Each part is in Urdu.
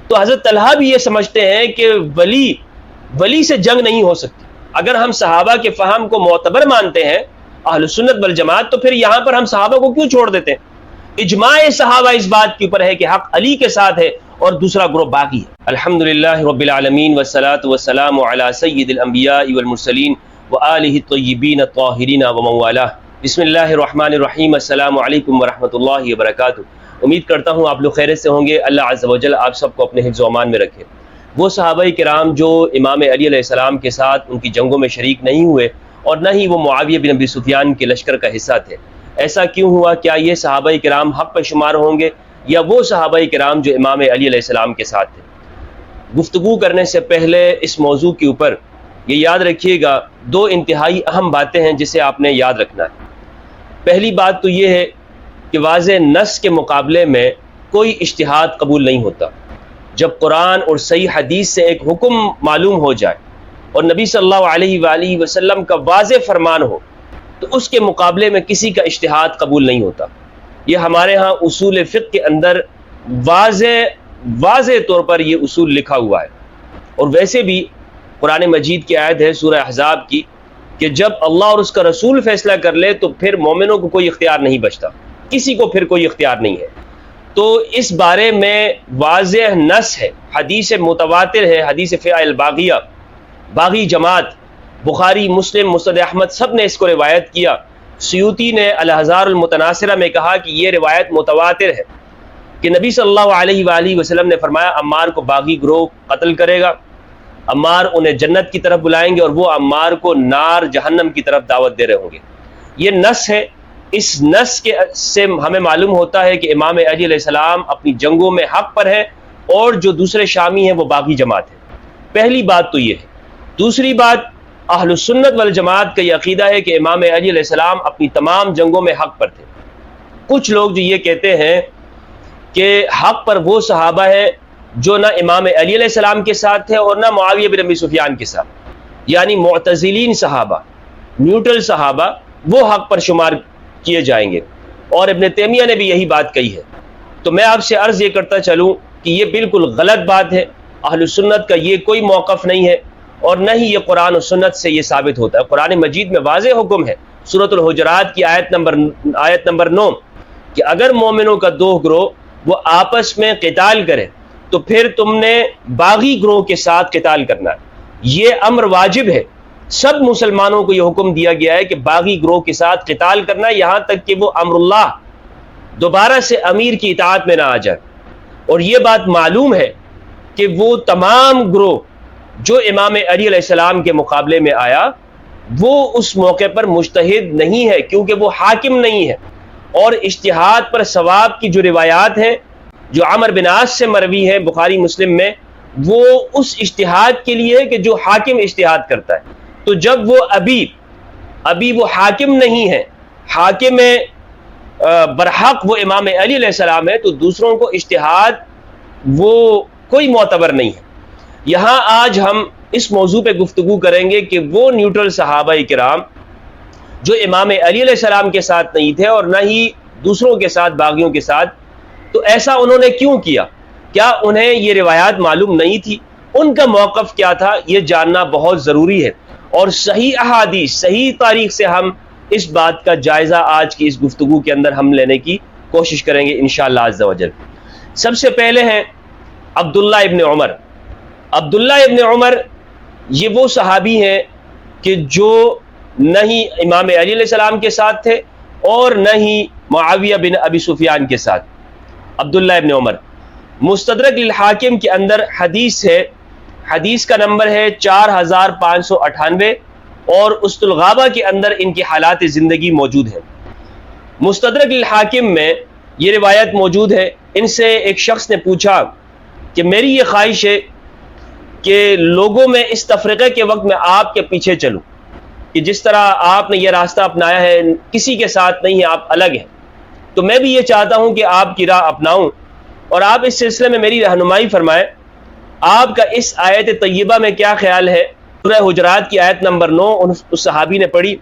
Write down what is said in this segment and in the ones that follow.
تو حضرت طلحہ بھی یہ سمجھتے ہیں کہ ولی سے جنگ نہیں ہو سکتی۔ اگر ہم صحابہ کے فہم کو معتبر مانتے ہیں اہل سنت والجماعت، تو پھر یہاں پر ہم صحابہ کو کیوں چھوڑ دیتے ہیں؟ اجماع صحابہ اس بات کے اوپر ہے کہ حق علی کے ساتھ ہے اور دوسرا گروہ باقی ہے۔ الحمدللہ رب العالمین والصلاة والسلام علی سید الانبیاء والمرسلین وآلہ الطیبین الطاہرین ومن والاه۔ بسم اللہ الرحمن الرحیم۔ السلام علیکم ورحمۃ اللہ وبرکاتہ۔ امید کرتا ہوں آپ لوگ خیریت سے ہوں گے۔ اللہ عز و جل آپ سب کو اپنے حفظ و امان میں رکھے۔ وہ صحابہ کرام جو امام علی علیہ السلام کے ساتھ ان کی جنگوں میں شریک نہیں ہوئے اور نہ ہی وہ معاویہ بن ابی سفیان کے لشکر کا حصہ تھے، ایسا کیوں ہوا؟ کیا یہ صحابہ کرام حق پر شمار ہوں گے یا وہ صحابہ کرام جو امام علی علیہ السلام کے ساتھ تھے؟ گفتگو کرنے سے پہلے اس موضوع کے اوپر یہ یاد رکھیے گا، دو انتہائی اہم باتیں ہیں جسے آپ نے یاد رکھنا ہے۔ پہلی بات تو یہ ہے کہ واضح نص کے مقابلے میں کوئی اجتہاد قبول نہیں ہوتا۔ جب قرآن اور صحیح حدیث سے ایک حکم معلوم ہو جائے اور نبی صلی اللہ علیہ وآلہ وسلم کا واضح فرمان ہو تو اس کے مقابلے میں کسی کا اجتہاد قبول نہیں ہوتا۔ یہ ہمارے ہاں اصول فقہ کے اندر واضح طور پر یہ اصول لکھا ہوا ہے۔ اور ویسے بھی قرآن مجید کی آیت ہے سورہ احزاب کی کہ جب اللہ اور اس کا رسول فیصلہ کر لے تو پھر مومنوں کو کوئی اختیار نہیں بچتا، کسی کو پھر کوئی اختیار نہیں ہے۔ تو اس بارے میں واضح نص ہے، حدیث متواتر ہے، حدیث فیع الباغیہ، باغی جماعت، بخاری، مسلم، مسند احمد سب نے اس کو روایت کیا۔ سیوطی نے الہزار المتناصرہ میں کہا کہ یہ روایت متواتر ہے کہ نبی صلی اللہ علیہ وآلہ وسلم نے فرمایا عمار کو باغی گروہ قتل کرے گا، عمار انہیں جنت کی طرف بلائیں گے اور وہ عمار کو نار جہنم کی طرف دعوت دے رہے ہوں گے۔ یہ نص ہے۔ اس نص سے ہمیں معلوم ہوتا ہے کہ امام علی علیہ السلام اپنی جنگوں میں حق پر ہے اور جو دوسرے شامی ہیں وہ باغی جماعت ہے۔ پہلی بات تو یہ ہے۔ دوسری بات، اہل سنت والجماعت کا یہ عقیدہ ہے کہ امام علی علیہ السلام اپنی تمام جنگوں میں حق پر تھے۔ کچھ لوگ جو یہ کہتے ہیں کہ حق پر وہ صحابہ ہے جو نہ امام علی علیہ السلام کے ساتھ تھے اور نہ معاویہ بن ابی سفیان کے ساتھ، یعنی معتزلین صحابہ، نیوٹرل صحابہ، وہ حق پر شمار کیے جائیں گے، اور ابن تیمیہ نے بھی یہی بات کہی ہے۔ تو میں آپ سے عرض یہ کرتا چلوں کہ یہ بالکل غلط بات ہے۔ اہل سنت کا یہ کوئی موقف نہیں ہے اور نہ ہی یہ قرآن و سنت سے یہ ثابت ہوتا ہے۔ قرآن مجید میں واضح حکم ہے، سورۃ الحجرات کی آیت نمبر 9 کہ اگر مومنوں کا دو گروہ وہ آپس میں قتال کرے تو پھر تم نے باغی گروہ کے ساتھ قتال کرنا ہے۔ یہ امر واجب ہے، سب مسلمانوں کو یہ حکم دیا گیا ہے کہ باغی گروہ کے ساتھ قتال کرنا، یہاں تک کہ وہ امر اللہ دوبارہ سے امیر کی اطاعت میں نہ آ جائے۔ اور یہ بات معلوم ہے کہ وہ تمام گروہ جو امام علی علیہ السلام کے مقابلے میں آیا وہ اس موقع پر مجتہد نہیں ہے، کیونکہ وہ حاکم نہیں ہے۔ اور اجتہاد پر ثواب کی جو روایات ہیں جو عمر بن عاص سے مروی ہے بخاری مسلم میں، وہ اس اجتہاد کے لیے ہے کہ جو حاکم اجتہاد کرتا ہے۔ تو جب وہ ابھی وہ حاکم نہیں ہے، حاکم برحق وہ امام علی علیہ السلام ہے، تو دوسروں کو اجتہاد وہ کوئی معتبر نہیں ہے۔ یہاں آج ہم اس موضوع پہ گفتگو کریں گے کہ وہ نیوٹرل صحابہ کرام جو امام علی علیہ السلام کے ساتھ نہیں تھے اور نہ ہی دوسروں کے ساتھ، باغیوں کے ساتھ، تو ایسا انہوں نے کیوں کیا؟ کیا انہیں یہ روایات معلوم نہیں تھی؟ ان کا موقف کیا تھا؟ یہ جاننا بہت ضروری ہے، اور صحیح احادیث، صحیح تاریخ سے ہم اس بات کا جائزہ آج کی اس گفتگو کے اندر ہم لینے کی کوشش کریں گے انشاءاللہ عز و جل۔ سب سے پہلے ہیں عبداللہ ابن عمر۔ عبداللہ ابن عمر یہ وہ صحابی ہیں کہ جو نہ ہی امام علی علیہ السلام کے ساتھ تھے اور نہ ہی معاویہ بن ابی سفیان کے ساتھ۔ عبداللہ ابن عمر، مستدرک للحاکم کے اندر حدیث ہے، حدیث کا نمبر ہے 4598، اور اسد الغابہ کے اندر ان کی حالات زندگی موجود ہے۔ مستدرک للحاکم میں یہ روایت موجود ہے، ان سے ایک شخص نے پوچھا کہ میری یہ خواہش ہے کہ لوگوں میں اس تفرقے کے وقت میں آپ کے پیچھے چلوں، کہ جس طرح آپ نے یہ راستہ اپنایا ہے کسی کے ساتھ نہیں ہے، آپ الگ ہیں، تو میں بھی یہ چاہتا ہوں کہ آپ کی راہ اپناؤں اور آپ اس سلسلے میں میری رہنمائی فرمائیں۔ آپ کا اس آیت طیبہ میں کیا خیال ہے؟ سورہ حجرات کی آیت نمبر 9 اس صحابی نے پڑھی،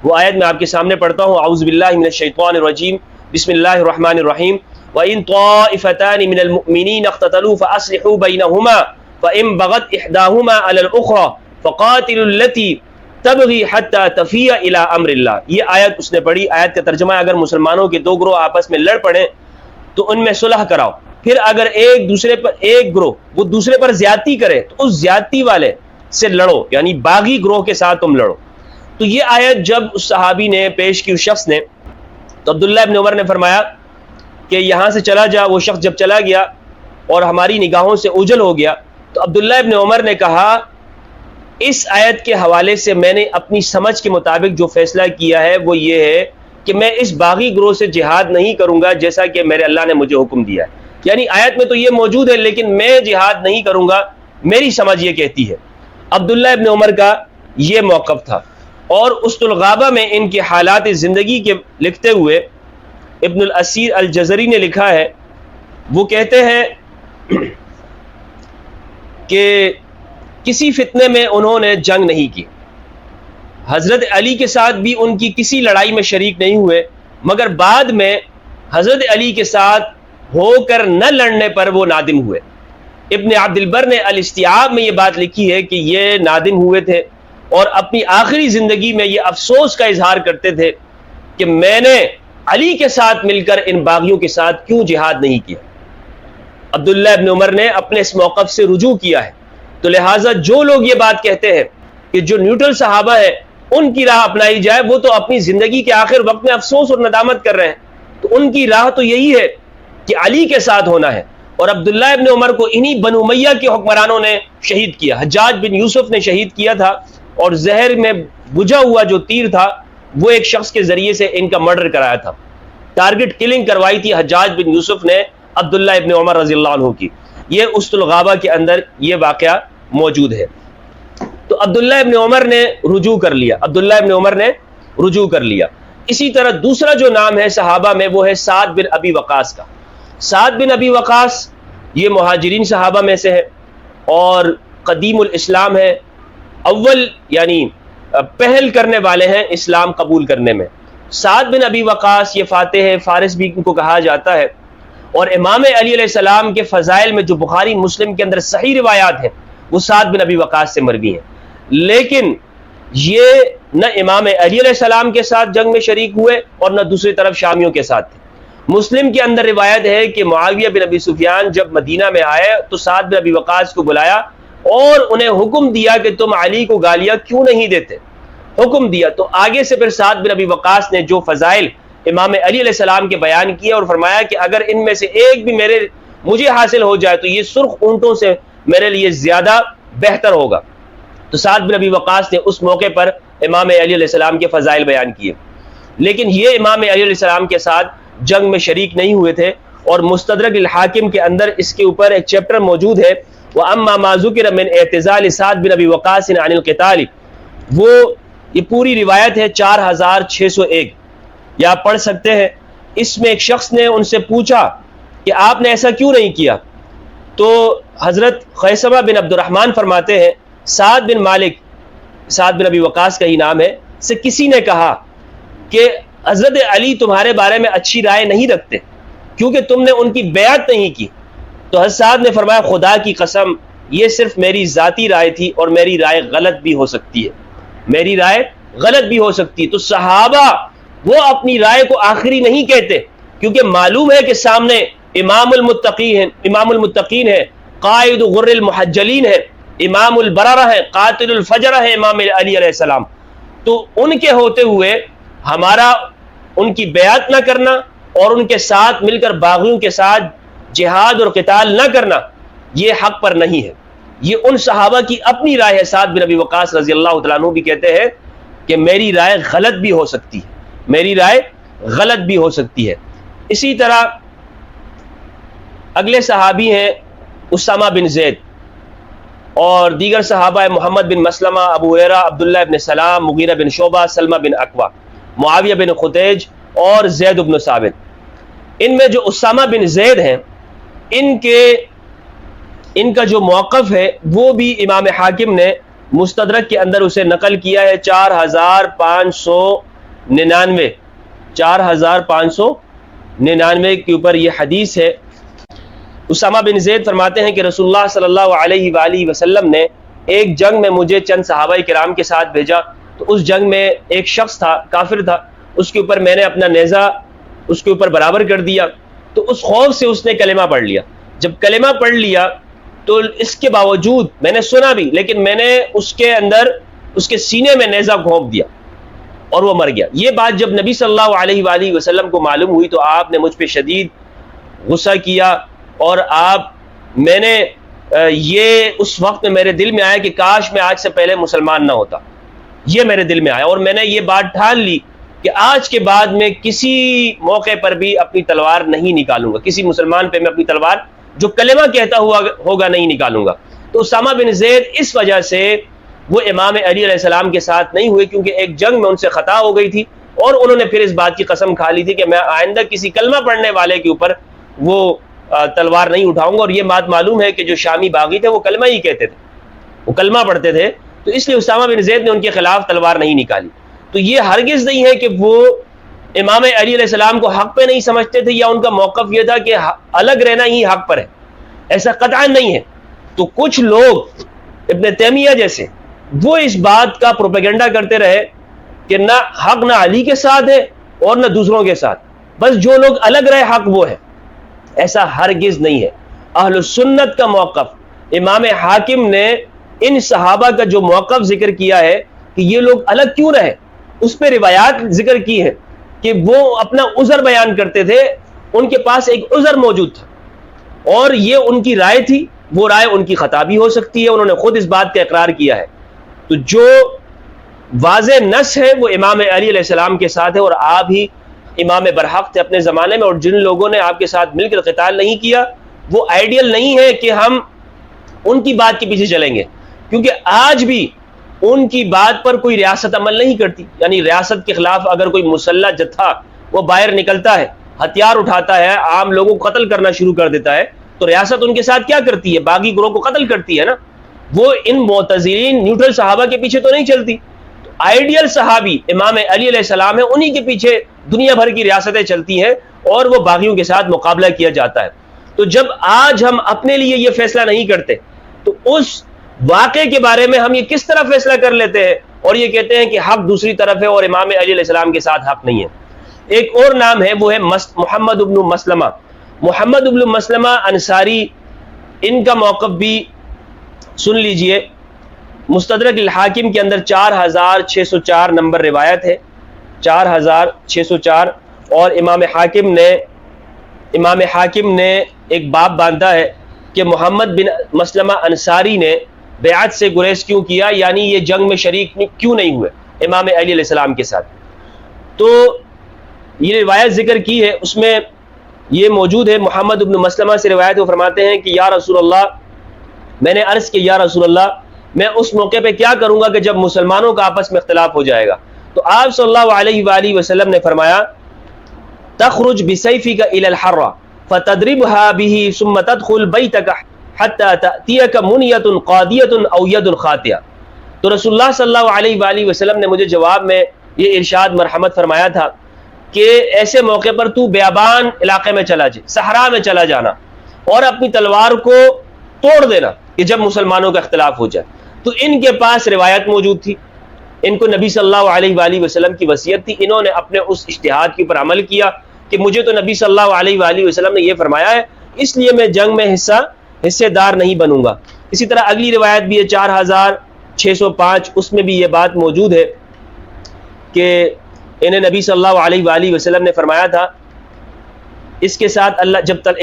وہ آیت میں آپ کے سامنے پڑھتا ہوں۔ اعوذ باللہ من الشیطان الرجیم، بسم اللہ الرحمن الرحیم، وَإِن طَائِفَتَانِ مِنَ الْمُؤْمِنِينَ اقْتَتَلُوا فَأَصْلِحُوا بَيْنَهُمَا فَإِن بَغَتْ إِحْدَاهُمَا عَلَى الْأُخْرَى فَقَاتِلُوا الَّتِي تَبْغِي حَتَّى تَفِيَّ إِلَى أَمْرِ اللَّهِ. یہ آیت اس نے پڑھی. آیت کا ترجمہ ہے اگر مسلمانوں کے دو گروہ آپس میں لڑ پڑیں تو ان میں صلح کراؤ، پھر اگر ایک گروہ وہ دوسرے پر زیادتی کرے تو اس زیادتی والے سے لڑو، یعنی باغی گروہ کے ساتھ تم لڑو. تو یہ آیت جب اس صحابی نے پیش کی، اس شخص نے، تو عبداللہ ابن عمر نے فرمایا کہ یہاں سے چلا جا. وہ شخص جب چلا گیا اور ہماری نگاہوں سے اوجھل ہو گیا تو عبداللہ ابن عمر نے کہا اس آیت کے حوالے سے میں نے اپنی سمجھ کے مطابق جو فیصلہ کیا ہے وہ یہ ہے کہ میں اس باغی گروہ سے جہاد نہیں کروں گا جیسا کہ میرے اللہ نے مجھے حکم دیا ہے. یعنی آیت میں تو یہ موجود ہے لیکن میں جہاد نہیں کروں گا، میری سمجھ یہ کہتی ہے. عبداللہ ابن عمر کا یہ موقف تھا. اور اسد الغابہ میں ان کے حالات زندگی کے لکھتے ہوئے ابن الاسیر الجزری نے لکھا ہے، وہ کہتے ہیں کہ کسی فتنے میں انہوں نے جنگ نہیں کی، حضرت علی کے ساتھ بھی ان کی کسی لڑائی میں شریک نہیں ہوئے، مگر بعد میں حضرت علی کے ساتھ ہو کر نہ لڑنے پر وہ نادم ہوئے. ابن عبد البر نے الاستیعاب میں یہ بات لکھی ہے کہ یہ نادم ہوئے تھے اور اپنی آخری زندگی میں یہ افسوس کا اظہار کرتے تھے کہ میں نے علی کے ساتھ مل کر ان باغیوں کے ساتھ کیوں جہاد نہیں کیا. عبداللہ ابن عمر نے اپنے اس موقف سے رجوع کیا ہے. تو لہٰذا جو لوگ یہ بات کہتے ہیں کہ جو نیوٹرل صحابہ ہیں ان کی راہ اپنائی جائے، وہ تو اپنی زندگی کے آخر وقت میں افسوس اور ندامت کر رہے ہیں. تو ان کی راہ تو یہی ہے کہ علی کے ساتھ ہونا ہے. اور عبداللہ ابن عمر کو انہی بنو امیہ کے حکمرانوں نے شہید کیا. حجاج بن یوسف نے شہید کیا تھا اور زہر میں بجھا ہوا جو تیر تھا وہ ایک شخص کے ذریعے سے ان کا مرڈر کرایا تھا. ٹارگٹ کلنگ کروائی تھی حجاج بن یوسف نے عبداللہ ابن عمر رضی اللہ عنہ کی. یہ اسد الغابہ کے اندر یہ واقعہ موجود ہے. تو عبداللہ ابن عمر نے رجوع کر لیا. عبداللہ ابن عمر نے رجوع کر لیا. اسی طرح دوسرا جو نام ہے صحابہ میں وہ ہے سعد بن ابی وقاص کا. سعد بن ابی وقاص یہ مہاجرین صحابہ میں سے ہے اور قدیم الاسلام ہے. اول یعنی پہل کرنے والے ہیں اسلام قبول کرنے میں. سعد بن ابی وقاص یہ فاتح فارس بھی ان کو کہا جاتا ہے. اور امام علی علیہ السلام کے فضائل میں جو بخاری مسلم کے اندر صحیح روایات ہیں وہ سعد بن ابی وقاص سے مروی ہیں. لیکن یہ نہ امام علی علیہ السلام کے ساتھ جنگ میں شریک ہوئے اور نہ دوسری طرف شامیوں کے ساتھ تھے. مسلم کے اندر روایت ہے کہ معاویہ بن ابی سفیان جب مدینہ میں آئے تو سعد بن ابی وقاص کو بلایا اور انہیں حکم دیا کہ تم علی کو گالیاں کیوں نہیں دیتے. حکم دیا تو آگے سے پھر سعد بن ابی وقاص نے جو فضائل امام علی علیہ السلام کے بیان کیا اور فرمایا کہ اگر ان میں سے ایک بھی مجھے حاصل ہو جائے تو یہ سرخ اونٹوں سے میرے لیے زیادہ بہتر ہوگا. تو سعد بن ابی وقاص نے اس موقع پر امام علی علیہ السلام کے فضائل بیان کیے. لیکن یہ امام علی علیہ السلام کے ساتھ جنگ میں شریک نہیں ہوئے تھے. اور مستدرک الحاکم کے اندر اس کے اوپر ایک چیپٹر موجود ہے وَأَمَّا مَا ذُكِرَ مِنْ اعْتِزَالِ سعد بن ابی وقاص عن القتال. وہ یہ پوری روایت ہے 4601 یا آپ پڑھ سکتے ہیں. اس میں ایک شخص نے ان سے پوچھا کہ آپ نے ایسا کیوں نہیں کیا. تو حضرت خیثمہ بن عبد الرحمن فرماتے ہیں سعد بن مالک، سعد بن ابی وقاص کا ہی نام ہے، سے کسی نے کہا کہ حضرت علی تمہارے بارے میں اچھی رائے نہیں رکھتے کیونکہ تم نے ان کی بیعت نہیں کی. تو حضرت سعد نے فرمایا خدا کی قسم یہ صرف میری ذاتی رائے تھی اور میری رائے غلط بھی ہو سکتی ہے، میری رائے غلط بھی ہو سکتی ہے. تو صحابہ وہ اپنی رائے کو آخری نہیں کہتے کیونکہ معلوم ہے کہ سامنے امام المتقین ہے، قائد غر المحجلین ہے، امام البررہ ہے، قاتل الفجر ہے امام علی علیہ السلام. تو ان کے ہوتے ہوئے ہمارا ان کی بیعت نہ کرنا اور ان کے ساتھ مل کر باغیوں کے ساتھ جہاد اور قتال نہ کرنا یہ حق پر نہیں ہے. یہ ان صحابہ کی اپنی رائے ہے. سعد بن ابی وقاص رضی اللہ تعالیٰ عنہ بھی کہتے ہیں کہ میری رائے غلط بھی ہو سکتی ہے، میری رائے غلط بھی ہو سکتی ہے. اسی طرح اگلے صحابی ہیں اسامہ بن زید اور دیگر صحابہ محمد بن مسلمہ، ابو ہریرہ، عبداللہ بن سلام، مغیرہ بن شعبہ، سلمہ بن اکوع، معاویہ بن خدیج اور زید بن ثابت. ان میں جو اسامہ بن زید ہیں ان کا جو موقف ہے وہ بھی امام حاکم نے مستدرک کے اندر اسے نقل کیا ہے 4599 99 کے اوپر یہ حدیث ہے۔ اسامہ بن زید فرماتے ہیں کہ رسول اللہ صلی اللہ علیہ وآلہ وسلم نے ایک جنگ میں مجھے چند صحابہ کرام کے ساتھ بھیجا، تو اس جنگ میں ایک شخص تھا، کافر تھا، اس کے اوپر میں نے اپنا نیزہ اس کے اوپر برابر کر دیا، تو اس خوف سے اس نے کلمہ پڑھ لیا۔ جب کلمہ پڑھ لیا تو اس کے باوجود میں نے سنا بھی، لیکن میں نے اس کے اندر اس کے سینے میں نیزہ گھونپ دیا اور وہ مر گیا۔ یہ بات جب نبی صلی اللہ علیہ وآلہ وسلم کو معلوم ہوئی تو آپ نے مجھ پہ شدید غصہ کیا، اور میں نے یہ اس وقت میں میرے دل میں آیا کہ کاش میں آج سے پہلے مسلمان نہ ہوتا، یہ میرے دل میں آیا، اور میں نے یہ بات ٹھان لی کہ آج کے بعد میں کسی موقع پر بھی اپنی تلوار نہیں نکالوں گا، کسی مسلمان پہ میں اپنی تلوار جو کلمہ کہتا ہوگا نہیں نکالوں گا۔ تو اسامہ بن زید اس وجہ سے وہ امام علی علیہ السلام کے ساتھ نہیں ہوئے، کیونکہ ایک جنگ میں ان سے خطا ہو گئی تھی، اور انہوں نے پھر اس بات کی قسم کھا لی تھی کہ میں آئندہ کسی کلمہ پڑھنے والے کے اوپر وہ تلوار نہیں اٹھاؤں گا۔ اور یہ بات معلوم ہے کہ جو شامی باغی تھے وہ کلمہ ہی کہتے تھے، وہ کلمہ پڑھتے تھے، تو اس لیے اسامہ بن زید نے ان کے خلاف تلوار نہیں نکالی۔ تو یہ ہرگز نہیں ہے کہ وہ امام علی علیہ السلام کو حق پہ نہیں سمجھتے تھے، یا ان کا موقف یہ تھا کہ الگ رہنا ہی حق پر ہے، ایسا قطعا نہیں ہے۔ تو کچھ لوگ ابن تیمیہ جیسے وہ اس بات کا پروپیگنڈا کرتے رہے کہ نہ حق نہ علی کے ساتھ ہے اور نہ دوسروں کے ساتھ، بس جو لوگ الگ رہے حق وہ ہے، ایسا ہرگز نہیں ہے۔ اہل السنت کا موقف، امام حاکم نے ان صحابہ کا جو موقف ذکر کیا ہے کہ یہ لوگ الگ کیوں رہے، اس پہ روایات ذکر کی ہے کہ وہ اپنا عذر بیان کرتے تھے، ان کے پاس ایک عذر موجود تھا، اور یہ ان کی رائے تھی، وہ رائے ان کی خطا بھی ہو سکتی ہے، انہوں نے خود اس بات کا اقرار کیا ہے۔ تو جو واضح نص ہے وہ امام علی علیہ السلام کے ساتھ ہے، اور آپ ہی امام برحق تھے اپنے زمانے میں، اور جن لوگوں نے آپ کے ساتھ مل کر قتال نہیں کیا وہ آئیڈیل نہیں ہے کہ ہم ان کی بات کے پیچھے چلیں گے، کیونکہ آج بھی ان کی بات پر کوئی ریاست عمل نہیں کرتی۔ یعنی ریاست کے خلاف اگر کوئی مسلح جتھا وہ باہر نکلتا ہے، ہتھیار اٹھاتا ہے، عام لوگوں کو قتل کرنا شروع کر دیتا ہے، تو ریاست ان کے ساتھ کیا کرتی ہے؟ باغی گروہ کو قتل کرتی ہے نا۔ وہ ان معتزلین نیوٹرل صحابہ کے پیچھے تو نہیں چلتی۔ آئیڈیل صحابی امام علی علیہ السلام ہے، انہی کے پیچھے دنیا بھر کی ریاستیں چلتی ہیں، اور وہ باغیوں کے ساتھ مقابلہ کیا جاتا ہے۔ تو جب آج ہم اپنے لیے یہ فیصلہ نہیں کرتے تو اس واقعے کے بارے میں ہم یہ کس طرح فیصلہ کر لیتے ہیں اور یہ کہتے ہیں کہ حق دوسری طرف ہے اور امام علی علیہ السلام کے ساتھ حق نہیں ہے۔ ایک اور نام ہے، وہ ہے محمد ابن مسلمہ۔ محمد ابن مسلمہ انصاری، ان کا موقف بھی سن لیجئے۔ مستدرک الحاکم کے اندر 4604 نمبر روایت ہے، 4604، اور امام حاکم نے ایک باب باندھا ہے کہ محمد بن مسلمہ انصاری نے بیعت سے گریز کیوں کیا، یعنی یہ جنگ میں شریک کیوں نہیں ہوئے امام علی علیہ السلام کے ساتھ۔ تو یہ روایت ذکر کی ہے، اس میں یہ موجود ہے، محمد بن مسلمہ سے روایت، وہ فرماتے ہیں کہ یا رسول اللہ، میں نے عرض کیا یا رسول اللہ، میں اس موقع پہ کیا کروں گا کہ جب مسلمانوں کا آپس میں اختلاف ہو جائے گا؟ تو آپ صلی اللہ علیہ وآلہ وسلم نے فرمایا تخرج بسیفک الی الحر فتضربها به ثم تدخل بیتک حتی تأتیک منیت قادیت او ید خاطئہ۔ تو رسول اللہ صلی اللہ علیہ وآلہ وسلم نے مجھے جواب میں یہ ارشاد مرحمت فرمایا تھا کہ ایسے موقع پر تو بیابان علاقے میں چلا جائے، صحرا میں چلا جانا، اور اپنی تلوار کو توڑ دینا کہ جب مسلمانوں کا اختلاف ہو جائے۔ تو ان کے پاس روایت موجود تھی، ان کو نبی صلی اللہ علیہ وآلہ وسلم کی وصیت تھی، انہوں نے اپنے اس اجتہاد کے اوپر عمل کیا کہ مجھے تو نبی صلی اللہ علیہ وآلہ وسلم نے یہ فرمایا ہے، اس لیے میں جنگ میں حصے دار نہیں بنوں گا۔ اسی طرح اگلی روایت بھی ہے 4605، اس میں بھی یہ بات موجود ہے کہ انہیں نبی صلی اللہ علیہ وآلہ وسلم نے فرمایا تھا، اس کے ساتھ اللہ جب تک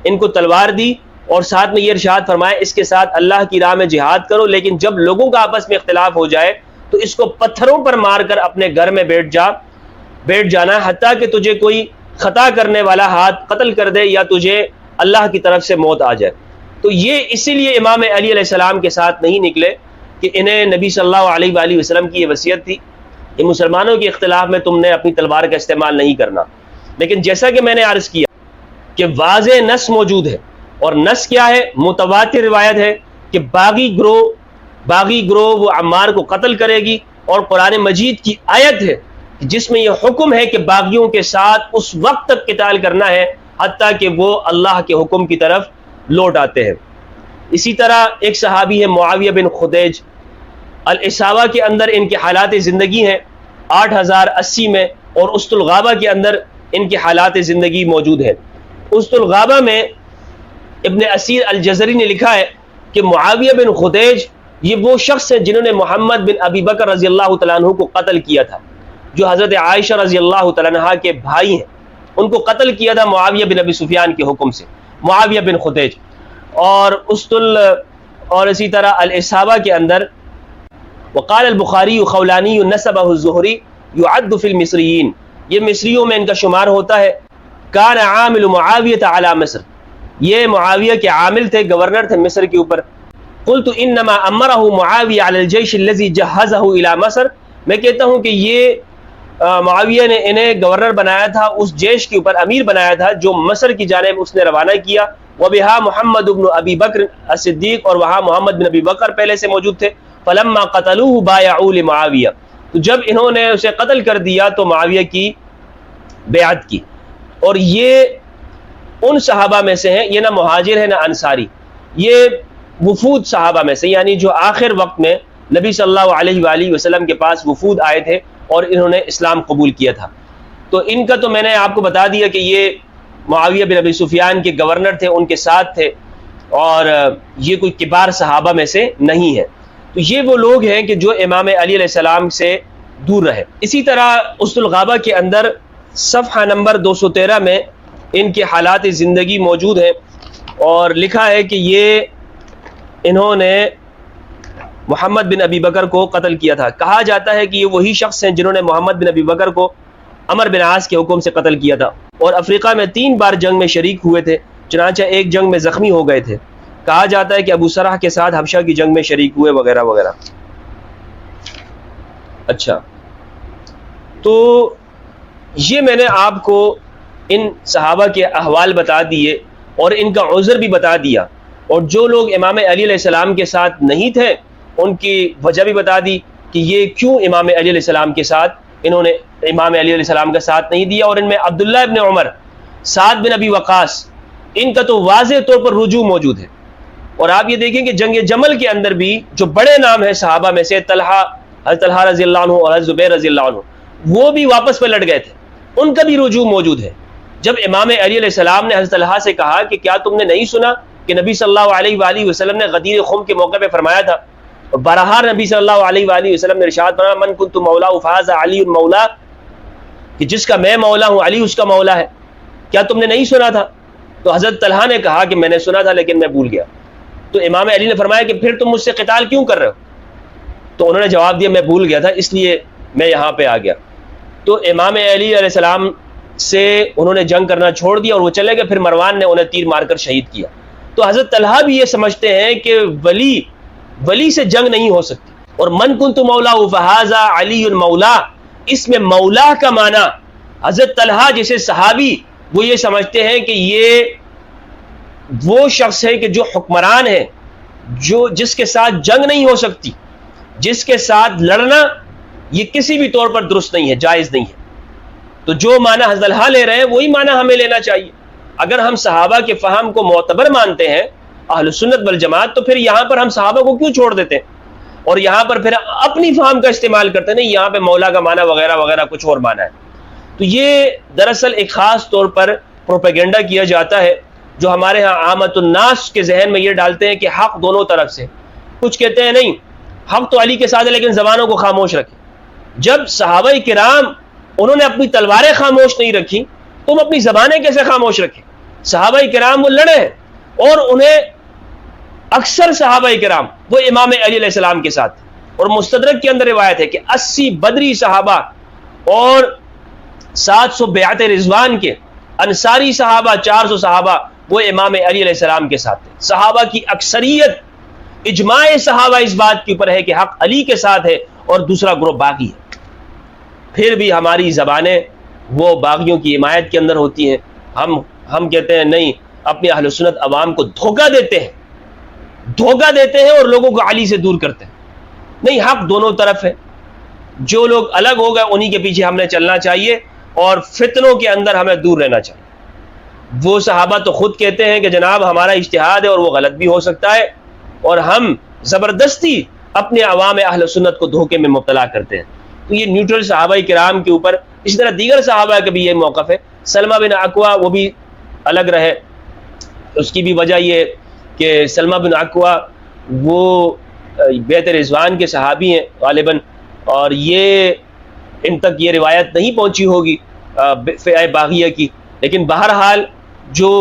ان کو تلوار دی اور ساتھ میں یہ ارشاد فرمایا اس کے ساتھ اللہ کی راہ میں جہاد کرو، لیکن جب لوگوں کا آپس میں اختلاف ہو جائے تو اس کو پتھروں پر مار کر اپنے گھر میں بیٹھ جانا، حتیٰ کہ تجھے کوئی خطا کرنے والا ہاتھ قتل کر دے یا تجھے اللہ کی طرف سے موت آ جائے۔ تو یہ اسی لیے امام علی علیہ السلام کے ساتھ نہیں نکلے کہ انہیں نبی صلی اللہ علیہ وآلہ وسلم کی یہ وصیت تھی کہ مسلمانوں کے اختلاف میں تم نے اپنی تلوار کا استعمال نہیں کرنا۔ لیکن جیسا کہ میں نے عرض کیا کہ واضح نص موجود ہے، اور نص کیا ہے؟ متواتر روایت ہے کہ باغی گروہ وہ عمار کو قتل کرے گی، اور قرآن مجید کی آیت ہے جس میں یہ حکم ہے کہ باغیوں کے ساتھ اس وقت تک قتال کرنا ہے حتیٰ کہ وہ اللہ کے حکم کی طرف لوٹ آتے ہیں۔ اسی طرح ایک صحابی ہے معاویہ بن خدیج، الاصابہ کے اندر ان کے حالات زندگی ہیں 8080 میں، اور اسد الغابہ کے اندر ان کے حالات زندگی موجود ہیں۔ اسد الغابہ میں ابن اسیر الجزری نے لکھا ہے کہ معاویہ بن خدیج یہ وہ شخص ہیں جنہوں نے محمد بن ابی بکر رضی اللہ تعالیٰ عنہ کو قتل کیا تھا، جو حضرت عائشہ رضی اللہ تعالیٰ عنہ کے بھائی ہیں، ان کو قتل کیا تھا معاویہ بن ابی سفیان کے حکم سے، معاویہ بن خدیج۔ اور اسی طرح الاصابہ کے اندر وقال البخاری خولانی نسبہ الزہری یعد فی المصریین، یہ مصریوں میں ان کا شمار ہوتا ہے۔ کان عامل معاویہ علی مصر، یہ معاویہ کے عامل تھے، گورنر تھے مصر کے اوپر۔ قلت انما امرہ معاویہ علی الجیش الذی جہزہ الی مصر، میں کہتا ہوں کہ یہ معاویہ نے انہیں گورنر بنایا تھا، اس جیش کے اوپر امیر بنایا تھا جو مصر کی جانب اس نے روانہ کیا۔ وبہا محمد بن ابی بکر الصدیق، اور وہاں محمد بن ابی بکر پہلے سے موجود تھے۔ فلما قتلوه بایعوا لمعاویہ، تو جب انہوں نے اسے قتل کر دیا تو معاویہ کی بیعت کی۔ اور یہ ان صحابہ میں سے ہیں، یہ نہ مہاجر ہے نہ انصاری، یہ وفود صحابہ میں سے، یعنی جو آخر وقت میں نبی صلی اللہ علیہ وآلہ وسلم کے پاس وفود آئے تھے اور انہوں نے اسلام قبول کیا تھا۔ تو ان کا تو میں نے آپ کو بتا دیا کہ یہ معاویہ بن ابی سفیان کے گورنر تھے، ان کے ساتھ تھے، اور یہ کوئی کبار صحابہ میں سے نہیں ہے۔ تو یہ وہ لوگ ہیں کہ جو امام علی علیہ السلام سے دور رہے۔ اسی طرح اسد الغابہ کے اندر صفحہ نمبر 213 میں ان کے حالات زندگی موجود ہیں، اور لکھا ہے کہ یہ انہوں نے محمد بن ابی بکر کو قتل کیا تھا۔ کہا جاتا ہے کہ یہ وہی شخص ہیں جنہوں نے محمد بن ابی بکر کو عمر بن عاص کے حکم سے قتل کیا تھا، اور افریقہ میں 3 بار جنگ میں شریک ہوئے تھے، چنانچہ ایک جنگ میں زخمی ہو گئے تھے۔ کہا جاتا ہے کہ ابو سرح کے ساتھ حبشہ کی جنگ میں شریک ہوئے وغیرہ وغیرہ۔ اچھا، تو یہ میں نے آپ کو ان صحابہ کے احوال بتا دیے اور ان کا عذر بھی بتا دیا، اور جو لوگ امام علی علیہ السلام کے ساتھ نہیں تھے ان کی وجہ بھی بتا دی کہ یہ کیوں امام علی علیہ السلام کے ساتھ انہوں نے امام علی علیہ السلام کا ساتھ نہیں دیا۔ اور ان میں عبداللہ ابن عمر، سعد بن ابی وقاص، ان کا تو واضح طور پر رجوع موجود ہے۔ اور آپ یہ دیکھیں کہ جنگ جمل کے اندر بھی جو بڑے نام ہیں صحابہ میں سے، طلحہ، حضرت طلحہ رضی اللہ عنہ اور حضرت زبیر رضی اللہ عنہ، وہ بھی واپس پہ لٹ گئے تھے، ان کا بھی رجوع موجود ہے۔ جب امام علی علیہ السلام نے حضرت طلحہ سے کہا کہ کیا تم نے نہیں سنا کہ نبی صلی اللہ علیہ وآلہ وسلم نے غدیر خم کے موقع پہ فرمایا تھا، اور بارہا نبی صلی اللہ علیہ وآلہ وسلم نے ارشاد فرمایا من کنت مولا فہذا علی مولا، کہ جس کا میں مولا ہوں علی اس کا مولا ہے، کیا تم نے نہیں سنا تھا؟ تو حضرت طلحہ نے کہا کہ میں نے سنا تھا لیکن میں بھول گیا۔ تو امام علی نے فرمایا کہ پھر تم مجھ سے قتال کیوں کر رہے ہو؟ تو انہوں نے جواب دیا میں بھول گیا تھا اس لیے میں یہاں پہ آ گیا۔ تو امام علی علیہ السلام سے انہوں نے جنگ کرنا چھوڑ دیا اور وہ چلے گئے، پھر مروان نے انہیں تیر مار کر شہید کیا۔ تو حضرت طلحہ بھی یہ سمجھتے ہیں کہ ولی سے جنگ نہیں ہو سکتی، اور من کنت مولا فہذا علی مولا، اس میں مولا کا معنی حضرت طلحہ جیسے صحابی وہ یہ سمجھتے ہیں کہ یہ وہ شخص ہے کہ جو حکمران ہے، جس کے ساتھ جنگ نہیں ہو سکتی، جس کے ساتھ لڑنا یہ کسی بھی طور پر درست نہیں ہے، جائز نہیں ہے۔ تو جو معنی حضرت طلحہ لے رہے ہیں وہی معنی ہمیں لینا چاہیے۔ اگر ہم صحابہ کے فہم کو معتبر مانتے ہیں اہل سنت والجماعت، تو پھر یہاں پر ہم صحابہ کو کیوں چھوڑ دیتے ہیں اور یہاں پر پھر اپنی فہم کا استعمال کرتے ہیں؟ نہیں، یہاں پہ مولا کا معنی وغیرہ وغیرہ کچھ اور معنی ہے۔ تو یہ دراصل ایک خاص طور پر پروپیگنڈا کیا جاتا ہے، جو ہمارے ہاں عامت الناس کے ذہن میں یہ ڈالتے ہیں کہ حق دونوں طرف سے۔ کچھ کہتے ہیں نہیں، حق تو علی کے ساتھ ہے لیکن زبانوں کو خاموش رکھیں۔ جب صحابہ کرام انہوں نے اپنی تلواریں خاموش نہیں رکھی، تم اپنی زبانیں کیسے خاموش رکھیں؟ صحابہ کرام وہ لڑے ہیں، اور انہیں اکثر صحابہ کرام وہ امام علی علیہ السلام کے ساتھ، اور مستدرک کے اندر روایت ہے کہ 80 بدری صحابہ اور 700 بیعت رضوان کے انصاری صحابہ، 400 صحابہ وہ امام علی علیہ السلام کے ساتھ تھے۔ صحابہ کی اکثریت، اجماع صحابہ اس بات کے اوپر ہے کہ حق علی کے ساتھ ہے اور دوسرا گروہ باغی ہے۔ پھر بھی ہماری زبانیں وہ باغیوں کی حمایت کے اندر ہوتی ہیں۔ ہم کہتے ہیں نہیں، اپنی اہل سنت عوام کو دھوکہ دیتے ہیں اور لوگوں کو علی سے دور کرتے ہیں۔ نہیں، حق دونوں طرف ہے، جو لوگ الگ ہو گئے انہی کے پیچھے ہمیں چلنا چاہیے اور فتنوں کے اندر ہمیں دور رہنا چاہیے۔ وہ صحابہ تو خود کہتے ہیں کہ جناب ہمارا اجتہاد ہے اور وہ غلط بھی ہو سکتا ہے، اور ہم زبردستی اپنے عوام اہل سنت کو دھوکے میں مبتلا کرتے ہیں۔ تو یہ نیوٹرل صحابہ کرام کے اوپر، اسی طرح دیگر صحابہ کا بھی یہ موقف ہے۔ سلمہ بن اکوع وہ بھی الگ رہے، اس کی بھی وجہ یہ کہ سلمہ بن اکوع وہ بیعت رضوان کے صحابی ہیں غالباً، اور یہ ان تک یہ روایت نہیں پہنچی ہوگی فیعہ باغیہ کی، لیکن بہرحال جو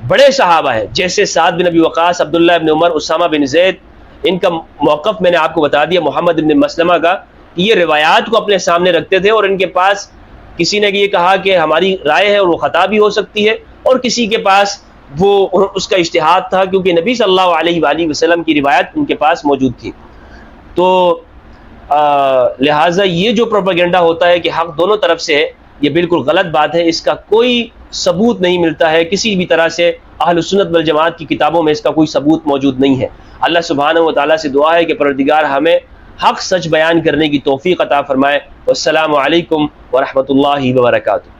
بڑے صحابہ ہیں جیسے سعد بن ابی وقاص، عبداللہ بن عمر، اسامہ بن زید، ان کا موقف میں نے آپ کو بتا دیا۔ محمد بن مسلمہ کا، یہ روایات کو اپنے سامنے رکھتے تھے، اور ان کے پاس کسی نے یہ کہا کہ ہماری رائے ہے اور وہ خطا بھی ہو سکتی ہے، اور کسی کے پاس وہ اس کا اجتہاد تھا، کیونکہ نبی صلی اللہ علیہ وآلہ وسلم کی روایت ان کے پاس موجود تھی۔ تو لہٰذا یہ جو پروپیگنڈا ہوتا ہے کہ حق دونوں طرف سے ہے، یہ بالکل غلط بات ہے، اس کا کوئی ثبوت نہیں ملتا ہے کسی بھی طرح سے۔ اہل سنت والجماعت کی کتابوں میں اس کا کوئی ثبوت موجود نہیں ہے۔ اللہ سبحانہ و تعالیٰ سے دعا ہے کہ پروردگار ہمیں حق سچ بیان کرنے کی توفیق عطا فرمائے۔ والسلام علیکم ورحمۃ اللہ وبرکاتہ۔